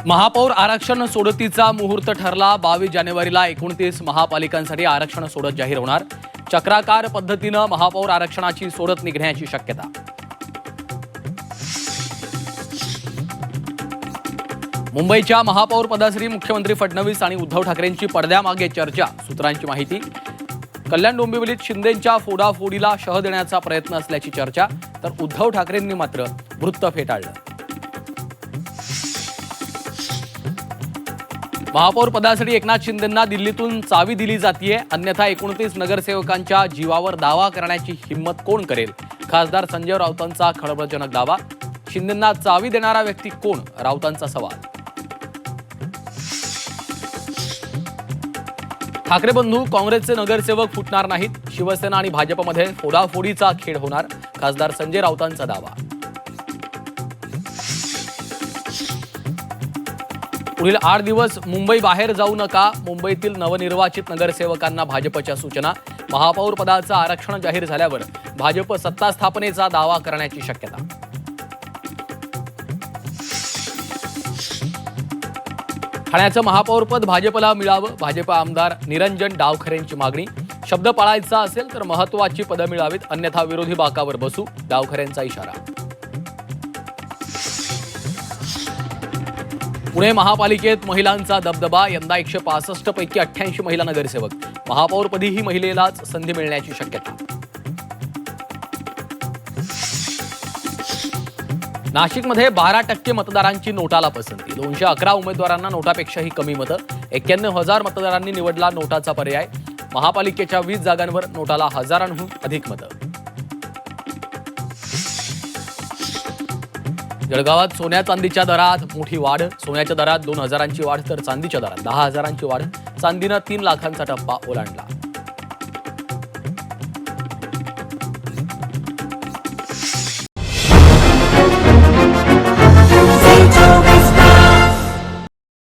महापौर आरक्षण सोडतीचा मुहूर्त ठरला। 22 जानेवारीला 29 महापालिकांसाठी आरक्षण सोडत जाहीर होणार। चक्राकार पद्धतीनं महापौर आरक्षणाची सोडत निघण्याची शक्यता। मुंबईच्या महापौर पदासाठी मुख्यमंत्री फडणवीस आणि उद्धव ठाकरेंची पडद्यामागे चर्चा। सूत्रांची माहिती, कल्याण डोंबिवलीत शिंदेंच्या फोडाफोडीला शह देण्याचा प्रयत्न असल्याची चर्चा, तर उद्धव ठाकरेंनी मात्र वृत्त फेटाळलं। महापौर पदासाठी एकनाथ शिंदेंना दिल्लीतून चावी दिली जातीये, अन्यथा 29 नगरसेवकांच्या जीवावर दावा करण्याची हिम्मत कोण करेल? खासदार संजय राऊतांचा खळबळजनक दावा। शिंदेंना चावी देणारा व्यक्ती कोण? राऊतांचा सवाल। ठाकरे बंधू काँग्रेसचे नगरसेवक फुटणार नाहीत। शिवसेना आणि भाजपमध्ये फोडाफोडीचा खेळ होणार। खासदार संजय राऊतांचा दावा। पुढील 8 दिवस मुंबई बाहेर जाऊ नका। मुंबईतील नवनिर्वाचित नगरसेवकांना भाजपच्या सूचना। महापौर पदाचं आरक्षण जाहीर झाल्यावर भाजप सत्ता स्थापनेचा दावा करण्याची शक्यता। ठाण्याचं महापौरपद भाजपला मिळावं। भाजप आमदार निरंजन डावखरेंची मागणी। शब्द पाळायचा असेल तर महत्त्वाची पदं मिळावीत, अन्यथा विरोधी बाकावर बसू, डावखरेंचा इशारा। पुणे महापालिकेत महिलांचा दबदबा। यंदा 165 पैकी 88 महिला नगरसेवक। महापौरपदीही महिलेलाच संधी मिळण्याची शक्यता। नाशिकमध्ये 12% मतदारांची नोटाला पसंती। 211 उमेदवारांना नोटापेक्षाही कमी मतं। 91,000 मतदारांनी निवडला नोटाचा पर्याय। महापालिकेच्या 20 जागांवर नोटाला हजारांहून अधिक मतं। जळगावात सोन्या चांदीच्या दरात मोठी वाढ। सोन्याच्या दरात 2,000ची वाढ, तर चांदीच्या दरात 10,000ची वाढ। चांदीनं 3 लाखांचा टप्पा ओलांडला।